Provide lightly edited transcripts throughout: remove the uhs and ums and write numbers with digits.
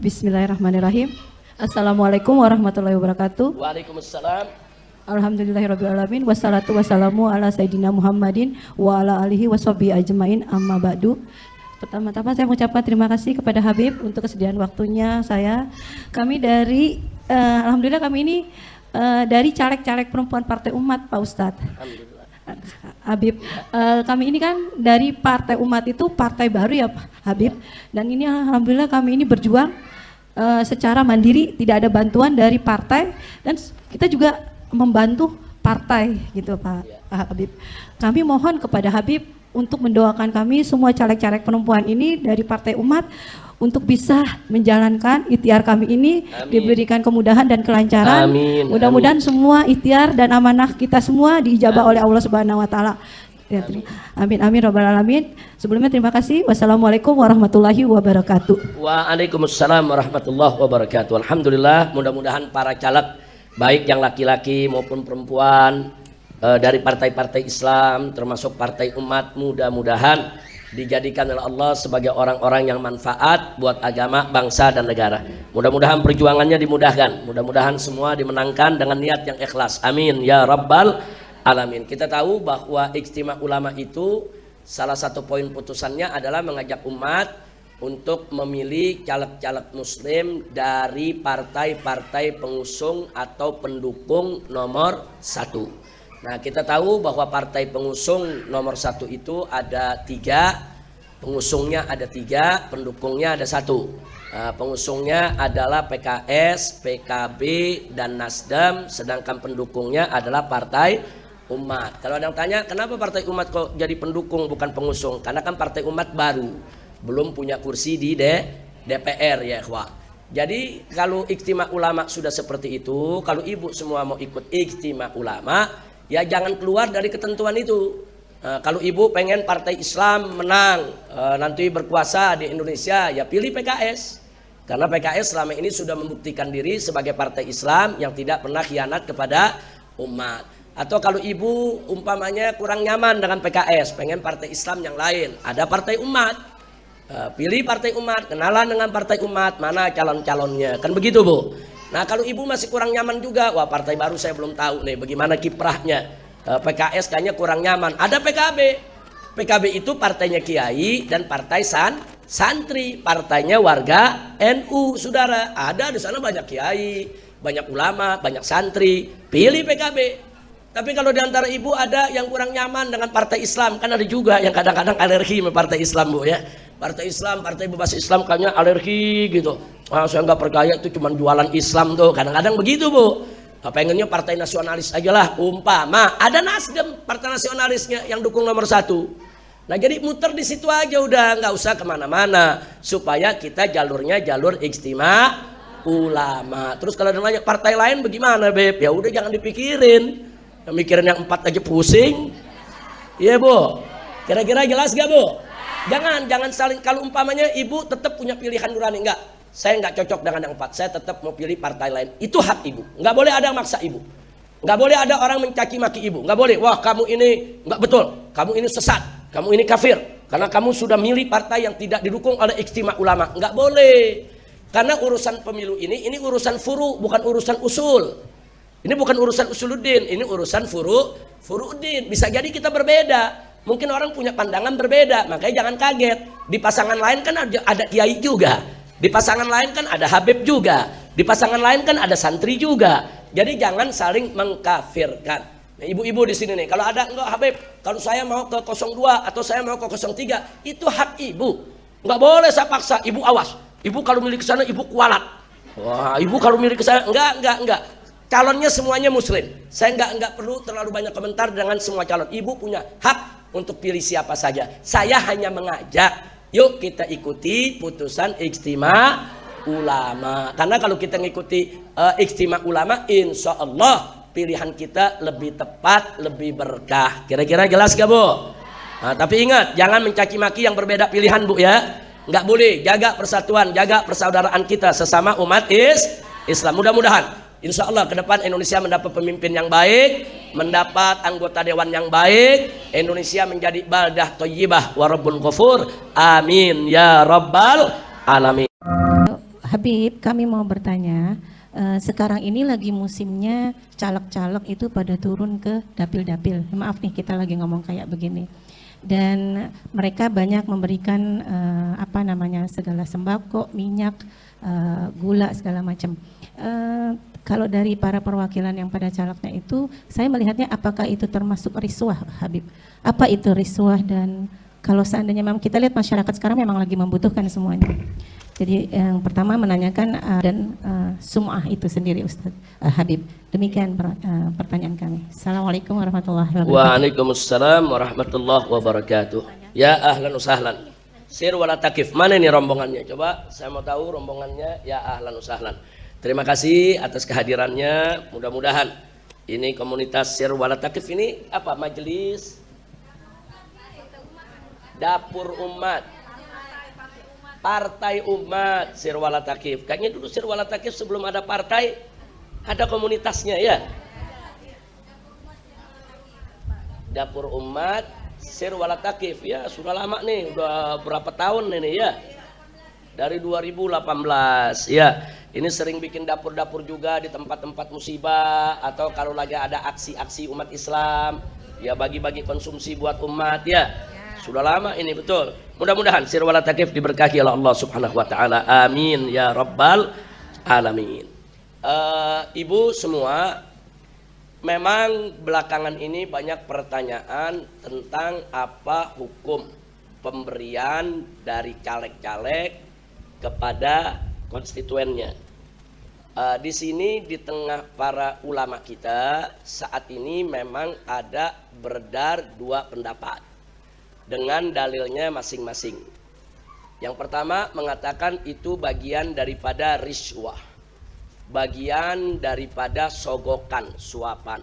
Bismillahirrahmanirrahim. Assalamualaikum warahmatullahi wabarakatuh. Waalaikumsalam. Alhamdulillahirrahmanirrahim. Wassalatu wassalamu ala sayyidina Muhammadin wa ala alihi washabihi ajmain, amma ba'du. Pertama-tama saya mengucapkan terima kasih kepada Habib untuk kesediaan waktunya saya. Kami dari alhamdulillah kami ini dari caleg-caleg perempuan Partai Umat, Pak Ustadz. Habib, kami ini kan dari Partai Umat itu partai baru ya Pak Habib, dan ini alhamdulillah kami ini berjuang secara mandiri, tidak ada bantuan dari partai, dan kita juga membantu partai gitu Pak Habib. Kami mohon kepada Habib untuk mendoakan kami semua caleg-caleg perempuan ini dari Partai Umat untuk bisa menjalankan ikhtiar kami ini. Amin. Diberikan kemudahan dan kelancaran. Mudah-mudahan semua ikhtiar dan amanah kita semua diijabah oleh Allah Subhanahu wa taala. Ya, amin amin robbal alamin. Sebelumnya terima kasih. Wassalamualaikum warahmatullahi wabarakatuh. Waalaikumsalam warahmatullahi wabarakatuh. Alhamdulillah, mudah-mudahan para caleg baik yang laki-laki maupun perempuan dari partai-partai Islam termasuk Partai Umat mudah-mudahan dijadikan oleh Allah sebagai orang-orang yang manfaat buat agama, bangsa dan negara. Mudah-mudahan perjuangannya dimudahkan, mudah-mudahan semua dimenangkan dengan niat yang ikhlas. Amin ya rabbal alamin. Kita tahu bahwa Ijtima Ulama itu salah satu poin putusannya adalah mengajak umat untuk memilih caleg-caleg muslim dari partai-partai pengusung atau pendukung nomor 1. Nah, kita tahu bahwa partai pengusung nomor 1 itu ada 3, pengusungnya ada 3, pendukungnya ada 1. Pengusungnya adalah PKS, PKB, dan Nasdem, sedangkan pendukungnya adalah Partai Umat. Kalau ada yang tanya, kenapa Partai Umat kok jadi pendukung bukan pengusung? Karena kan Partai Umat baru, belum punya kursi di DPR ya ikhwah. Jadi kalau Ijtima Ulama sudah seperti itu, kalau ibu semua mau ikut Ijtima Ulama, ya jangan keluar dari ketentuan itu. Kalau ibu pengen Partai Islam menang, nanti berkuasa di Indonesia, ya pilih PKS. Karena PKS selama ini sudah membuktikan diri sebagai partai Islam yang tidak pernah khianat kepada umat. Atau kalau ibu umpamanya kurang nyaman dengan PKS, pengen partai Islam yang lain, ada Partai Umat. Pilih Partai Umat, kenalan dengan Partai Umat, mana calon-calonnya, kan begitu Bu. Nah kalau ibu masih kurang nyaman juga, wah partai baru saya belum tahu nih bagaimana kiprahnya, PKS kayaknya kurang nyaman, ada PKB. PKB itu partainya Kiai dan partai santri, partainya warga NU saudara. Ada di sana banyak Kiai, banyak ulama, banyak santri, pilih PKB. Tapi kalau diantara ibu ada yang kurang nyaman dengan partai Islam, kan ada juga yang kadang-kadang alergi sama partai Islam Bu ya. Partai Islam, partai bebas Islam kayaknya alergi gitu. Saya nggak percaya itu cuma jualan Islam tuh, kadang-kadang begitu Bu. Pengennya partai nasionalis aja lah, umpama ada Nasdem partai nasionalisnya yang dukung nomor 1. Nah jadi muter di situ aja udah, nggak usah kemana-mana, supaya kita jalurnya jalur Ijtima Ulama. Terus kalau nanya partai lain bagaimana Beb? Ya udah jangan dipikirin. Mikirin yang 4 aja pusing. Iya Bu, kira-kira jelas gak Bu? Jangan saling, kalau umpamanya ibu tetap punya pilihan nurani, enggak, saya enggak cocok dengan yang 4, saya tetap mau pilih partai lain, itu hak ibu, enggak boleh ada yang maksa ibu, enggak boleh ada orang mencaci maki ibu, enggak boleh, wah kamu ini enggak betul, kamu ini sesat, kamu ini kafir, karena kamu sudah milih partai yang tidak didukung oleh Ijtima Ulama, enggak boleh. Karena urusan pemilu ini urusan furu, bukan urusan usul. Ini bukan urusan usuluddin, ini urusan furu'uddin. Bisa jadi kita berbeda. Mungkin orang punya pandangan berbeda, makanya jangan kaget. Di pasangan lain kan ada kiai juga. Di pasangan lain kan ada habib juga. Di pasangan lain kan ada santri juga. Jadi jangan saling mengkafirkan. Nah, ibu-ibu di sini nih, kalau ada enggak habib, kalau saya mau ke 02 atau saya mau ke 03, itu hak ibu. Enggak boleh saya paksa, ibu awas. Ibu kalau milih ke sana ibu kualat. Wah, ibu kalau milih ke sana enggak. Calonnya semuanya muslim. Saya enggak perlu terlalu banyak komentar dengan semua calon. Ibu punya hak untuk pilih siapa saja. Saya hanya mengajak, yuk kita ikuti putusan Ijtima Ulama. Karena kalau kita ngikuti Ijtima Ulama, insya Allah pilihan kita lebih tepat, lebih berkah. Kira-kira jelas gak Bu? Nah, tapi ingat, jangan mencaci maki yang berbeda pilihan Bu ya. Enggak boleh, jaga persatuan, jaga persaudaraan kita sesama umat Islam. Mudah-mudahan insya Allah ke depan Indonesia mendapat pemimpin yang baik, mendapat anggota dewan yang baik, Indonesia menjadi baldah thayyibah wa rabbun ghafur. Amin ya rabbal alamin. Habib, kami mau bertanya, sekarang ini lagi musimnya caleg-caleg itu pada turun ke dapil-dapil. Maaf nih, kita lagi ngomong kayak begini. Dan mereka banyak memberikan segala sembako, minyak, gula segala macam. Kalau dari para perwakilan yang pada calegnya itu, saya melihatnya apakah itu termasuk riswah, Habib? Apa itu riswah, dan kalau seandainya memang kita lihat masyarakat sekarang memang lagi membutuhkan semuanya. Jadi yang pertama menanyakan sum'ah itu sendiri, Ustadz Habib. Demikian pertanyaan kami. Assalamualaikum warahmatullahi wabarakatuh. Waalaikumsalam warahmatullahi wabarakatuh. Ya ahlan usahlan. Sir wala takif. Mana ini rombongannya? Coba saya mau tahu rombongannya. Ya ahlan usahlan. Terima kasih atas kehadirannya. Mudah-mudahan ini komunitas Sir wala takif ini apa? Majelis Dapur Umat, Partai Umat Sir wala takif. Kayaknya dulu Sir wala takif sebelum ada partai ada komunitasnya ya. Dapur Umat Sir wala takif ya, sudah lama nih, udah berapa tahun ini ya. Dari 2018 ya. Ini sering bikin dapur-dapur juga di tempat-tempat musibah, atau kalau lagi ada aksi-aksi umat Islam ya, bagi-bagi konsumsi buat umat ya. Sudah lama ini, betul. Mudah-mudahan Sir wala takif diberkahi oleh Allah Subhanahu wa taala. Amin ya rabbal alamin. Ibu semua, memang belakangan ini banyak pertanyaan tentang apa hukum pemberian dari caleg-caleg kepada konstituennya. Di sini di tengah para ulama kita saat ini memang ada beredar dua pendapat dengan dalilnya masing-masing. Yang pertama mengatakan itu bagian daripada riswah, bagian daripada sogokan, suapan.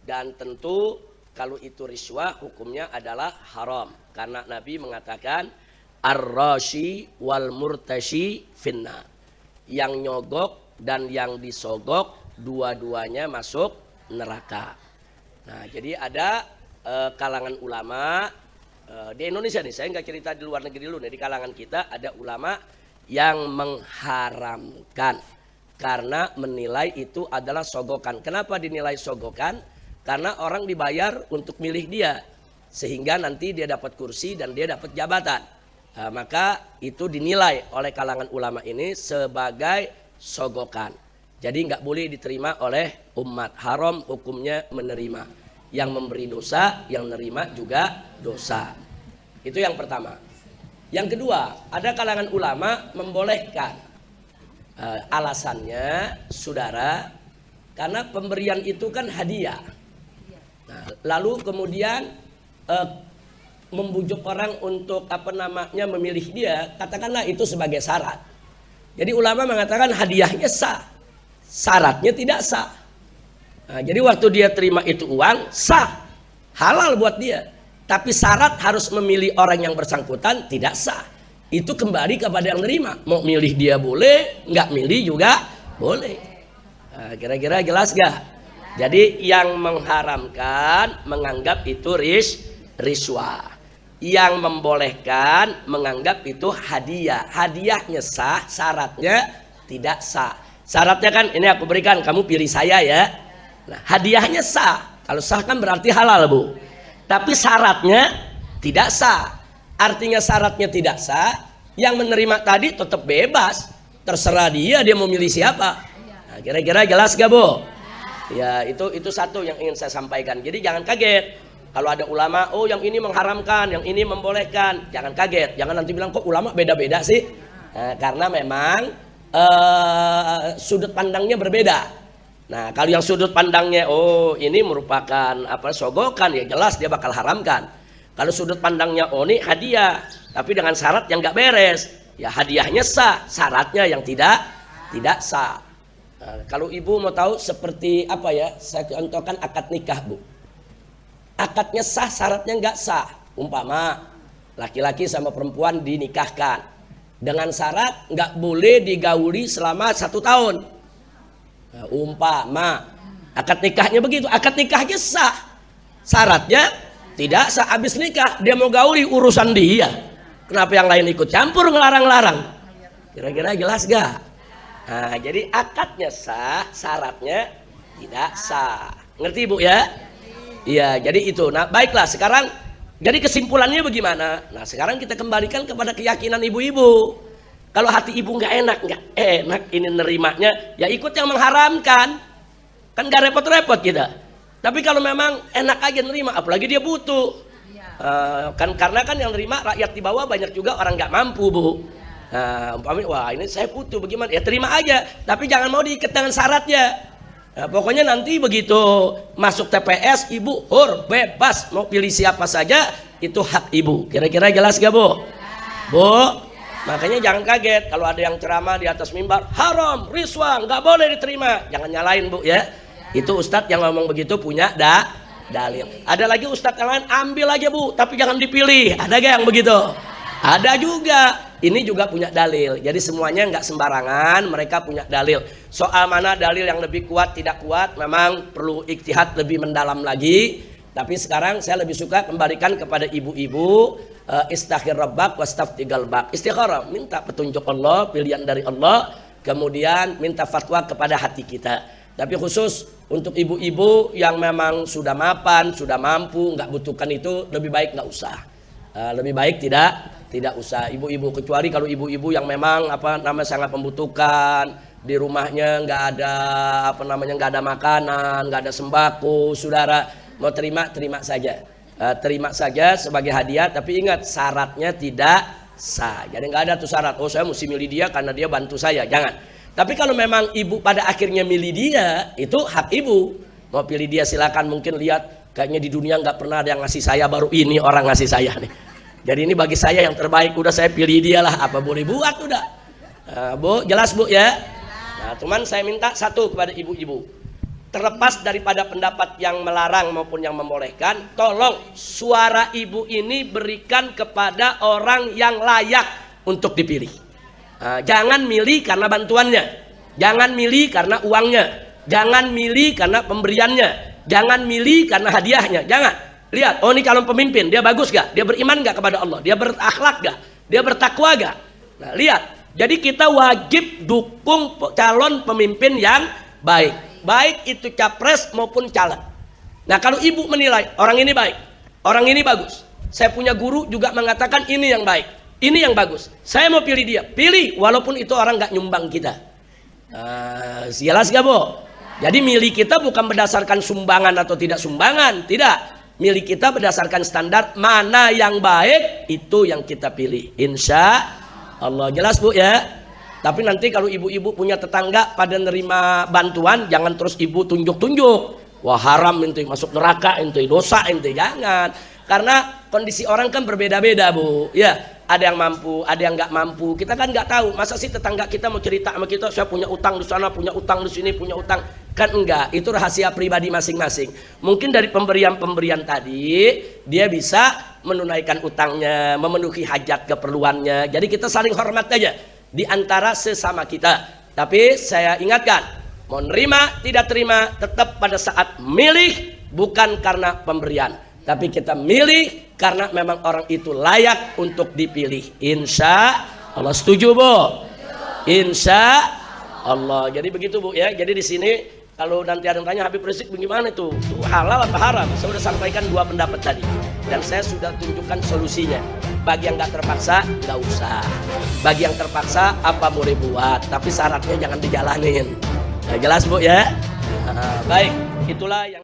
Dan tentu kalau itu riswah hukumnya adalah haram, karena Nabi mengatakan ar-rashi wal murtashi finna. Yang nyogok dan yang disogok dua-duanya masuk neraka. Nah, jadi ada kalangan ulama di Indonesia nih, saya nggak cerita di luar negeri dulu nih, di kalangan kita ada ulama yang mengharamkan karena menilai itu adalah sogokan. Kenapa dinilai sogokan? Karena orang dibayar untuk milih dia, sehingga nanti dia dapat kursi dan dia dapat jabatan. Nah, maka itu dinilai oleh kalangan ulama ini sebagai sogokan. Jadi nggak boleh diterima oleh umat. Haram hukumnya menerima. Yang memberi dosa, yang nerima juga dosa. Itu yang pertama. Yang kedua, ada kalangan ulama membolehkan. Alasannya, saudara, karena pemberian itu kan hadiah. Nah, lalu kemudian membujuk orang untuk memilih dia, katakanlah itu sebagai syarat. Jadi ulama mengatakan hadiahnya sah, syaratnya tidak sah. Nah, jadi waktu dia terima itu uang sah, halal buat dia. Tapi syarat harus memilih orang yang bersangkutan tidak sah. Itu kembali kepada yang nerima. Mau milih dia boleh, nggak milih juga boleh. Nah, kira-kira jelas gak? Jadi yang mengharamkan menganggap itu riswah. Yang membolehkan menganggap itu hadiah. Hadiahnya sah, syaratnya tidak sah. Syaratnya kan ini aku berikan, kamu pilih saya ya. Nah, hadiahnya sah. Kalau sah kan berarti halal, Bu. Tapi syaratnya tidak sah. Artinya syaratnya tidak sah, yang menerima tadi tetap bebas. Terserah dia mau milih siapa. Nah, kira-kira jelas gak, Bu? Ya, itu satu yang ingin saya sampaikan. Jadi jangan kaget kalau ada ulama, oh yang ini mengharamkan, yang ini membolehkan. Jangan kaget. Jangan nanti bilang kok ulama beda-beda sih. Nah, karena memang sudut pandangnya berbeda. Nah, kalau yang sudut pandangnya oh ini merupakan sogokan, ya jelas dia bakal haramkan. Kalau sudut pandangnya oh ini hadiah, tapi dengan syarat yang nggak beres, ya hadiahnya sah, syaratnya yang tidak sah. Nah, kalau ibu mau tahu seperti apa ya, saya contohkan akad nikah, Bu. Akadnya sah, syaratnya nggak sah. Umpama laki-laki sama perempuan dinikahkan dengan syarat nggak boleh digauli selama 1 tahun. Nah, umpama akad nikahnya begitu, akad nikahnya sah, syaratnya tidak sah. Habis nikah dia mau gauli urusan dia, kenapa yang lain ikut campur ngelarang-larang? Kira-kira jelas gak? Nah, jadi akadnya sah, syaratnya tidak sah. Ngerti Bu ya? Iya, jadi itu. Nah, baiklah sekarang jadi kesimpulannya bagaimana? Nah, sekarang kita kembalikan kepada keyakinan ibu-ibu. Kalau hati ibu nggak enak ini nerimanya, ya ikut yang mengharamkan. Kan gak repot-repot kita. Tapi kalau memang enak aja nerima, apalagi dia butuh. Kan karena kan yang nerima rakyat di bawah banyak juga orang nggak mampu, Bu. Nah, umpamanya, wah ini saya butuh bagaimana? Ya terima aja, tapi jangan mau diikat dengan syaratnya. Nah, pokoknya nanti begitu masuk TPS, ibu bebas mau pilih siapa saja, itu hak ibu. Kira-kira jelas gak Bu? Bu, makanya jangan kaget kalau ada yang ceramah di atas mimbar, haram, riswa, nggak boleh diterima. Jangan nyalain Bu ya. Itu ustadz yang ngomong begitu punya dalil. Ada lagi ustadz yang lain, ambil aja Bu, tapi jangan dipilih. Ada gak yang begitu? Ada juga. Ini juga punya dalil. Jadi semuanya nggak sembarangan, mereka punya dalil. Soal mana dalil yang lebih kuat tidak kuat, memang perlu ijtihad lebih mendalam lagi. Tapi sekarang saya lebih suka kembalikan kepada ibu-ibu, istaghfir rabbak wastafti galbak. Istikharah, minta petunjuk Allah, pilihan dari Allah, kemudian minta fatwa kepada hati kita. Tapi khusus untuk ibu-ibu yang memang sudah mapan, sudah mampu, nggak butuhkan itu, lebih baik nggak usah. Lebih baik tidak usah ibu-ibu, kecuali kalau ibu-ibu yang memang sangat membutuhkan, di rumahnya nggak ada makanan, nggak ada sembako, saudara mau terima saja, terima saja sebagai hadiah, tapi ingat syaratnya tidak sah. Jadi nggak ada tuh syarat, oh saya mesti milih dia karena dia bantu saya, jangan. Tapi kalau memang ibu pada akhirnya milih dia, itu hak ibu. Mau pilih dia silakan, mungkin lihat kayaknya di dunia nggak pernah ada yang ngasih saya, baru ini orang ngasih saya nih. Jadi ini bagi saya yang terbaik, udah saya pilih dia lah, apa boleh buat udah. Bu, jelas Bu ya? Nah, cuman saya minta satu kepada ibu-ibu. Terlepas daripada pendapat yang melarang maupun yang membolehkan, tolong suara ibu ini berikan kepada orang yang layak untuk dipilih. Jangan milih karena bantuannya, jangan milih karena uangnya, jangan milih karena pemberiannya, jangan milih karena hadiahnya, jangan. Lihat, oh ini calon pemimpin, dia bagus gak? Dia beriman gak kepada Allah? Dia berakhlak gak? Dia bertakwa gak? Nah lihat, jadi kita wajib dukung calon pemimpin yang baik. Baik itu capres maupun caleg. Nah kalau ibu menilai, orang ini baik, orang ini bagus. Saya punya guru juga mengatakan ini yang baik, ini yang bagus. Saya mau pilih dia, pilih walaupun itu orang gak nyumbang kita. Jelas gak Bu? Jadi milih kita bukan berdasarkan sumbangan atau tidak sumbangan, tidak. Milih kita berdasarkan standar mana yang baik, itu yang kita pilih. Insya Allah. Jelas Bu ya? Tapi nanti kalau ibu-ibu punya tetangga pada nerima bantuan, jangan terus ibu tunjuk-tunjuk. Wah haram ente, masuk neraka ente, dosa ente, jangan. Karena kondisi orang kan berbeda-beda Bu. Ya, ada yang mampu, ada yang nggak mampu. Kita kan nggak tahu. Masa sih tetangga kita mau cerita sama kita, saya punya utang di sana, punya utang di sini, punya utang. Kan enggak, itu rahasia pribadi masing-masing. Mungkin dari pemberian-pemberian tadi dia bisa menunaikan utangnya, memenuhi hajat keperluannya. Jadi kita saling hormat aja di antara sesama kita. Tapi saya ingatkan, mau nerima tidak terima tetap pada saat milih bukan karena pemberian, tapi kita milih karena memang orang itu layak untuk dipilih. Insya Allah. Setuju Bu? Insya Allah. Jadi begitu Bu ya. Jadi di sini kalau nanti ada yang tanya Habib Rizik bagaimana itu halal apa haram? Saya sudah sampaikan dua pendapat tadi dan saya sudah tunjukkan solusinya. Bagi yang nggak terpaksa nggak usah. Bagi yang terpaksa apa boleh buat, tapi syaratnya jangan dijalanin. Nah, jelas Bu ya? Baik, itulah yang